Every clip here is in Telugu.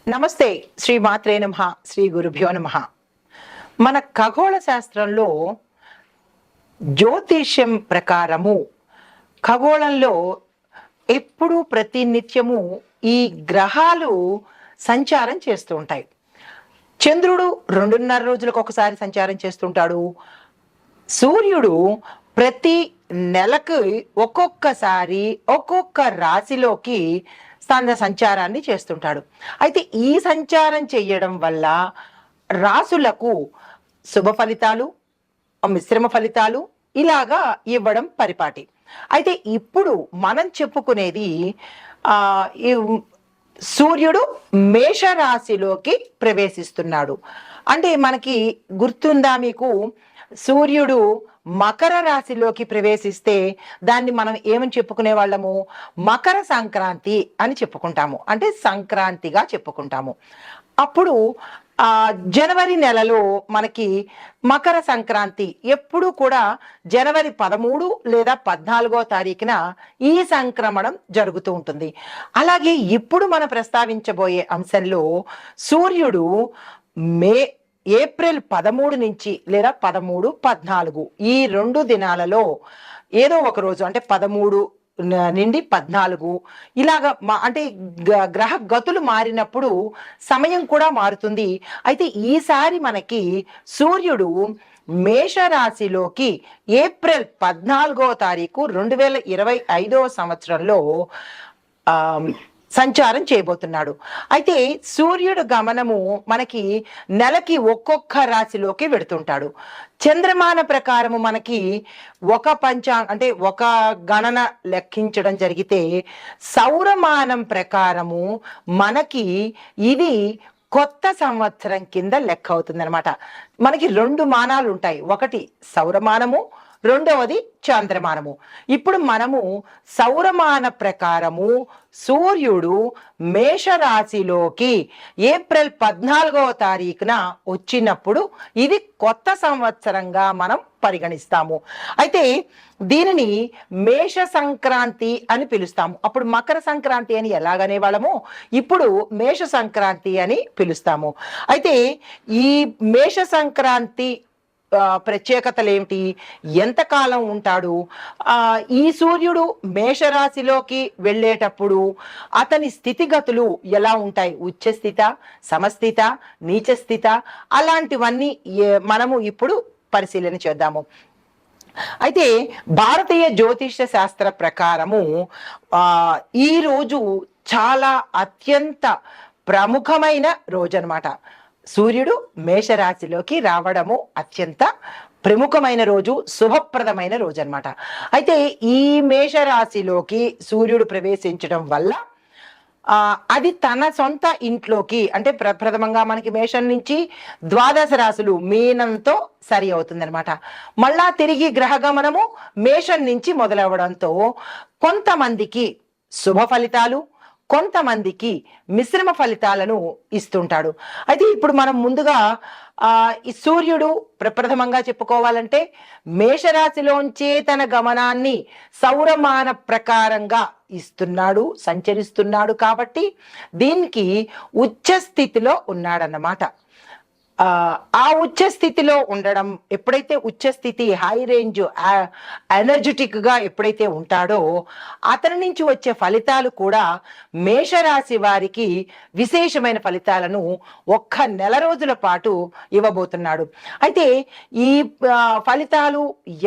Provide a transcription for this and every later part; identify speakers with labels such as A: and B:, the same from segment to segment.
A: నమస్తే. శ్రీ మాత్రే నమః. శ్రీ గురుభ్యో నమః. మన ఖగోళ శాస్త్రంలో జ్యోతిష్యం ప్రకారము ఖగోళంలో ఎప్పుడు ప్రతి నిత్యము ఈ గ్రహాలు సంచారం చేస్తూ ఉంటాయి. చంద్రుడు 2.5 రోజులకు ఒకసారి సంచారం చేస్తుంటాడు. సూర్యుడు ప్రతి నెలకు ఒక్కొక్కసారి ఒక్కొక్క రాశిలోకి తన సంచారాన్ని చేస్తుంటాడు. అయితే ఈ సంచారం చేయడం వల్ల రాసులకు శుభ ఫలితాలు, మిశ్రమ ఫలితాలు ఇలాగా ఇవ్వడం పరిపాటి. అయితే ఇప్పుడు మనం చెప్పుకునేది ఈ సూర్యుడు మేషరాశిలోకి ప్రవేశిస్తున్నాడు. అంటే మనకి గుర్తుందా మీకు? సూర్యుడు మకర రాశిలోకి ప్రవేశిస్తే దాన్ని మనం ఏమని చెప్పుకునే వాళ్ళము? మకర సంక్రాంతి అని చెప్పుకుంటాము. అంటే సంక్రాంతిగా చెప్పుకుంటాము. అప్పుడు జనవరి నెలలో మనకి మకర సంక్రాంతి ఎప్పుడు కూడా జనవరి 13 లేదా 14వ తారీఖున ఈ సంక్రమణం జరుగుతూ ఉంటుంది. అలాగే ఇప్పుడు మనం ప్రస్తావించబోయే అంశంలో సూర్యుడు ఏప్రిల్ 13 నుంచి లేదా 13, 14 ఈ 2 దినాలలో ఏదో ఒక రోజు అంటే 13 నుండి 14 ఇలాగా అంటే గ్రహ గతులు మారినప్పుడు సమయం కూడా మారుతుంది. అయితే ఈసారి మనకి సూర్యుడు మేషరాశిలోకి ఏప్రిల్ 14వ తారీఖు 2025వ సంవత్సరంలో సంచారం చేయబోతున్నాడు. అయితే సూర్యుడు గమనము మనకి నెలకి ఒక్కొక్క రాశిలోకి వెడుతుంటాడు. చంద్రమాన ప్రకారము మనకి అంటే ఒక గణన లెక్కించడం జరిగితే సౌరమానం ప్రకారము మనకి ఇది కొత్త సంవత్సరం కింద లెక్క అవుతుంది అనమాట. మనకి 2 మానాలు ఉంటాయి. ఒకటి సౌరమానము, రెండవది చంద్రమానము. ఇప్పుడు మనము సౌరమాన ప్రకారము సూర్యుడు మేషరాశిలోకి ఏప్రిల్ 14వ తారీఖున వచ్చినప్పుడు ఇది కొత్త సంవత్సరంగా మనం పరిగణిస్తాము. అయితే దీనిని మేష సంక్రాంతి అని పిలుస్తాము. అప్పుడు మకర సంక్రాంతి అని ఎలాగనే వాళ్ళము, ఇప్పుడు మేష సంక్రాంతి అని పిలుస్తాము. అయితే ఈ మేష సంక్రాంతి ప్రత్యేకతలు ఏమిటి, ఎంతకాలం ఉంటాడు? ఈ సూర్యుడు మేషరాశిలోకి వెళ్ళేటప్పుడు అతని స్థితిగతులు ఎలా ఉంటాయి? ఉచ్చస్థిత, సమస్థిత, నీచస్థిత, అలాంటివన్నీ మనము ఇప్పుడు పరిశీలన చేద్దాము. అయితే భారతీయ జ్యోతిష శాస్త్ర ప్రకారము ఈరోజు చాలా అత్యంత ప్రముఖమైన రోజు అన్నమాట. సూర్యుడు మేషరాశిలోకి రావడము అత్యంత ప్రముఖమైన రోజు, శుభప్రదమైన రోజు అన్నమాట. అయితే ఈ మేషరాశిలోకి సూర్యుడు ప్రవేశించడం వల్ల అది తన సొంత ఇంట్లోకి అంటే ప్రథమంగా మనకి మేషం నుంచి 12 రాశులు మీనంతో సరి అవుతుంది అనమాట. మళ్ళా తిరిగి గ్రహగమనము మేషం నుంచి మొదలవడంతో కొంతమందికి శుభ ఫలితాలు, కొంతమందికి మిశ్రమ ఫలితాలను ఇస్తుంటాడు. అయితే ఇప్పుడు మనం ముందుగా ఈ సూర్యుడు ప్రప్రథమంగా చెప్పుకోవాలంటే మేషరాశిలోంచే తన గమనాన్ని సౌరమాన ప్రకారంగా ఇస్తున్నాడు, సంచరిస్తున్నాడు. కాబట్టి దీనికి ఉచ్చ స్థితిలో ఉన్నాడన్నమాట. ఆ ఉచ్చ స్థితిలో ఉండడం, ఎప్పుడైతే ఉచ్చ స్థితి హై రేంజ్ ఎనర్జెటిక్ గా ఎప్పుడైతే ఉంటాడో అతని నుంచి వచ్చే ఫలితాలు కూడా మేషరాశి వారికి విశేషమైన ఫలితాలను ఒక్క నెల రోజుల పాటు ఇవ్వబోతున్నాడు. అయితే ఈ ఫలితాలు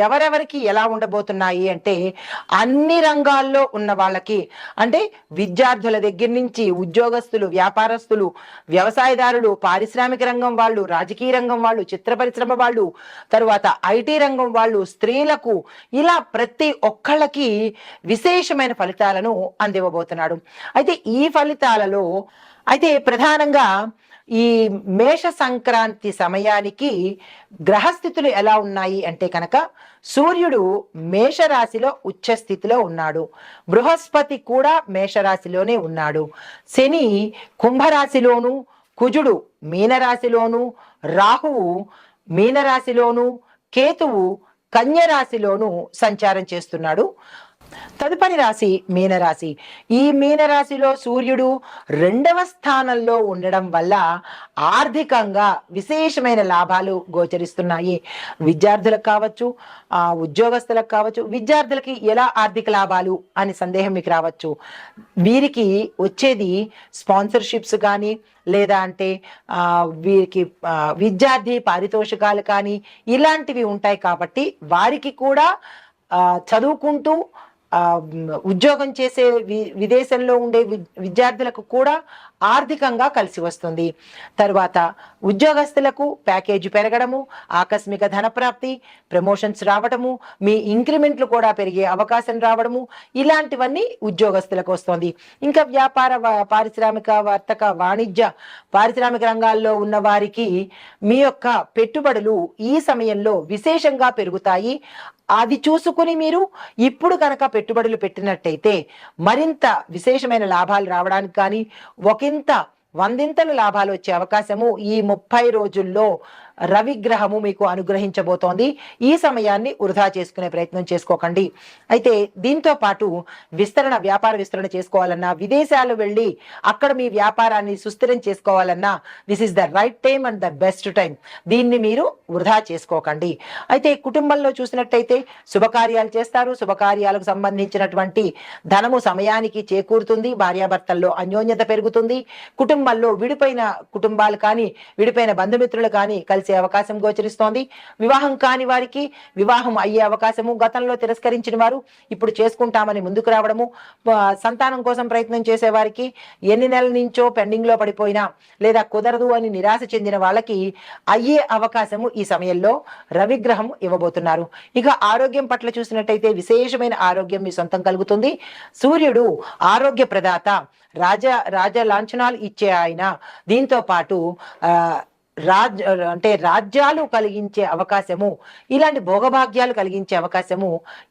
A: ఎవరెవరికి ఎలా ఉండబోతున్నాయి అంటే అన్ని రంగాల్లో ఉన్న వాళ్ళకి, అంటే విద్యార్థుల దగ్గర నుంచి ఉద్యోగస్తులు, వ్యాపారస్తులు, వ్యవసాయదారులు, పారిశ్రామిక రంగం వాళ్ళు, రాజకీయ రంగం వాళ్ళు, చిత్ర పరిశ్రమ వాళ్ళు, తరువాత ఐటీ రంగం వాళ్ళు, స్త్రీలకు, ఇలా ప్రతి ఒక్కళ్ళకి విశేషమైన ఫలితాలను అందివ్వబోతున్నాడు. అయితే ఈ ఫలితాలలో అయితే ప్రధానంగా ఈ మేష సంక్రాంతి సమయానికి గ్రహస్థితులు ఎలా ఉన్నాయి అంటే కనుక సూర్యుడు మేషరాశిలో ఉచ్చ స్థితిలో ఉన్నాడు. బృహస్పతి కూడా మేషరాశిలోనే ఉన్నాడు. శని కుంభరాశిలోను, కుజుడు మీనరాశిలోను, రాహువు మీనరాశిలోను, కేతువు కన్యరాశిలోను సంచారం చేస్తున్నాడు. తదుపరి రాశి మీనరాశి. ఈ మీనరాశిలో సూర్యుడు 2వ స్థానంలో ఉండడం వల్ల ఆర్థికంగా విశేషమైన లాభాలు గోచరిస్తున్నాయి. విద్యార్థులకు కావచ్చు, ఉద్యోగస్తులకు కావచ్చు. విద్యార్థులకి ఎలా ఆర్థిక లాభాలు అని సందేహం మీకు రావచ్చు. వీరికి వచ్చేది స్పాన్సర్షిప్స్ కానీ, లేదా అంటే వీరికి విద్యార్థి పారితోషికాలు కానీ ఇలాంటివి ఉంటాయి. కాబట్టి వారికి కూడా చదువుకుంటూ ఉద్యోగం చేసే విదేశంలో ఉండే విద్యార్థులకు కూడా ఆర్థికంగా కలిసి వస్తుంది. తర్వాత ఉద్యోగస్తులకు ప్యాకేజీ పెరగడము, ఆకస్మిక ధనప్రాప్తి, ప్రమోషన్స్ రావడము, మీ ఇంక్రిమెంట్లు కూడా పెరిగే అవకాశం రావడము, ఇలాంటివన్నీ ఉద్యోగస్తులకు వస్తుంది. ఇంకా వ్యాపార, పారిశ్రామిక, వర్తక, వాణిజ్య, పారిశ్రామిక రంగాల్లో ఉన్న వారికి మీ యొక్క పెట్టుబడులు ఈ సమయంలో విశేషంగా పెరుగుతాయి. అది చూసుకుని మీరు ఇప్పుడు కనుక పెట్టుబడులు పెట్టినట్టయితే మరింత విశేషమైన లాభాలు రావడానికి కానీ, ఒకంత 100ంతలు లాభాలు వచ్చే అవకాశము ఈ 30 రోజుల్లో రవిగ్రహము మీకు అనుగ్రహించబోతోంది. ఈ సమయాన్ని వృధా చేసుకునే ప్రయత్నం చేసుకోకండి. అయితే దీంతో పాటు వ్యాపార విస్తరణ చేసుకోవాలన్నా, విదేశాలు వెళ్ళి అక్కడ మీ వ్యాపారాన్ని సుస్థిరం చేసుకోవాలన్నా this is the right time and the best time. దీన్ని మీరు వృధా చేసుకోకండి. అయితే కుటుంబంలో చూసినట్టయితే శుభకార్యాలు చేస్తారు. శుభకార్యాలకు సంబంధించినటువంటి ధనము సమయానికి చేకూరుతుంది. భార్యాభర్తల్లో అన్యోన్యత పెరుగుతుంది. కుటుంబాల్లో విడిపోయిన కుటుంబాలు కానీ, విడిపోయిన బంధుమిత్రులు కానీ కలిసి అవకాశం గోచరిస్తోంది. వివాహం కాని వారికి వివాహం అయ్యే అవకాశము, గతంలో తిరస్కరించిన వారు ఇప్పుడు చేసుకుంటామని ముందుకు రావడము, సంతానం కోసం ప్రయత్నం చేసే వారికి ఎన్ని నెలల నుంచో పెండింగ్ లో పడిపోయినా లేదా కుదరదు అని నిరాశ చెందిన వాళ్ళకి అయ్యే అవకాశము ఈ సమయంలో రవిగ్రహం ఇవ్వబోతున్నారు. ఇక ఆరోగ్యం పట్ల చూసినట్టయితే విశేషమైన ఆరోగ్యం మీ సొంతం కలుగుతుంది. సూర్యుడు ఆరోగ్య ప్రదాత, రాజ లాంఛనాలు ఇచ్చే ఆయన. దీంతో పాటు రాజ్యాలు కలిగించే అవకాశము, ఇలాంటి భోగభాగ్యాలు కలిగించే అవకాశము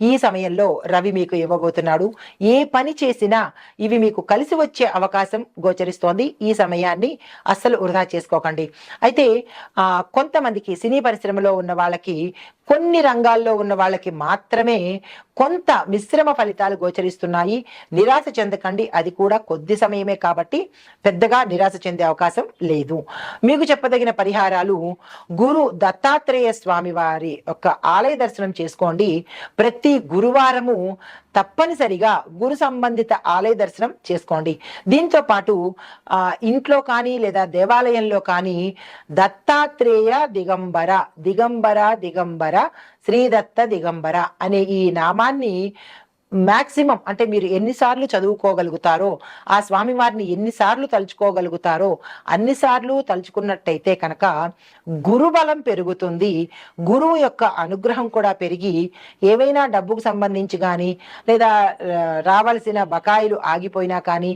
A: ఈ సమయంలో రవి మీకు ఇవ్వబోతున్నాడు. ఏ పని చేసినా ఇవి మీకు కలిసి వచ్చే అవకాశం గోచరిస్తోంది. ఈ సమయాన్ని అస్సలు వృధా చేసుకోకండి. అయితే కొంతమందికి సినీ పరిశ్రమలో ఉన్న వాళ్ళకి, కొన్ని రంగాల్లో ఉన్న వాళ్ళకి మాత్రమే కొంత మిశ్రమ ఫలితాలు గోచరిస్తున్నాయి. నిరాశ చెందకండి. అది కూడా కొద్ది సమయమే కాబట్టి పెద్దగా నిరాశ చెందే అవకాశం లేదు. మీకు చెప్పదగిన పరిహారాలు, గురు దత్తాత్రేయ స్వామి వారి యొక్క ఆలయ దర్శనం చేసుకోండి. ప్రతి గురువారము తప్పనిసరిగా గురు సంబంధిత ఆలయ దర్శనం చేసుకోండి. దీంతో పాటు ఇంట్లో కానీ లేదా దేవాలయంలో కానీ దత్తాత్రేయ దిగంబర, దిగంబర దిగంబర, శ్రీదత్త దిగంబర అనే ఈ నామాన్ని మాక్సిమం, అంటే మీరు ఎన్నిసార్లు చదువుకోగలుగుతారో, ఆ స్వామి వారిని ఎన్నిసార్లు తలుచుకోగలుగుతారో అన్నిసార్లు తలుచుకున్నట్టయితే కనుక గురుబలం పెరుగుతుంది. గురువు యొక్క అనుగ్రహం కూడా పెరిగి ఏవైనా డబ్బుకు సంబంధించి కానీ లేదా రావాల్సిన బకాయిలు ఆగిపోయినా కానీ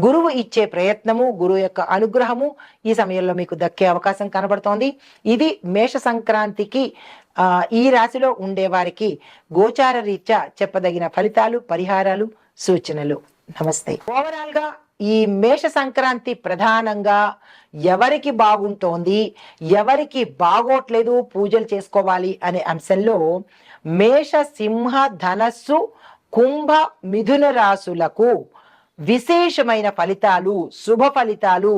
A: గురువు ఇచ్చే ప్రయత్నము, గురువు యొక్క అనుగ్రహము ఈ సమయంలో మీకు దక్కే అవకాశం కనబడుతోంది. ఇది మేష సంక్రాంతికి ఈ రాశిలో ఉండేవారికి గోచార రీత్యా చెప్పదగిన ఫలితాలు, పరిహారాలు, సూచనలు. నమస్తే. ఓవరాల్ గా ఈ మేష సంక్రాంతి ప్రధానంగా ఎవరికి బాగుంటోంది, ఎవరికి బాగోట్లేదు, పూజలు చేసుకోవాలి అనే అంశంలో మేష, సింహ, ధనస్సు, కుంభ, మిథున రాశులకు విశేషమైన ఫలితాలు, శుభ ఫలితాలు,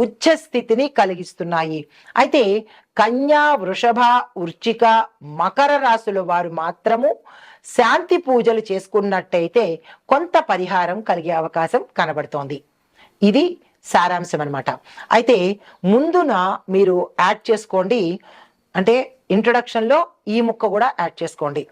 A: ఉచ్చ స్థితిని కలిగిస్తున్నాయి. అయితే కన్యా, వృషభ, వృశ్చిక, మకర రాశుల వారు మాత్రము శాంతి పూజలు చేసుకున్నట్టయితే కొంత పరిహారం కలిగే అవకాశం కనబడుతోంది. ఇది సారాంశం అన్నమాట. అయితే ముందున మీరు యాడ్ చేసుకోండి, అంటే ఇంట్రొడక్షన్లో ఈ ముక్క కూడా యాడ్ చేసుకోండి.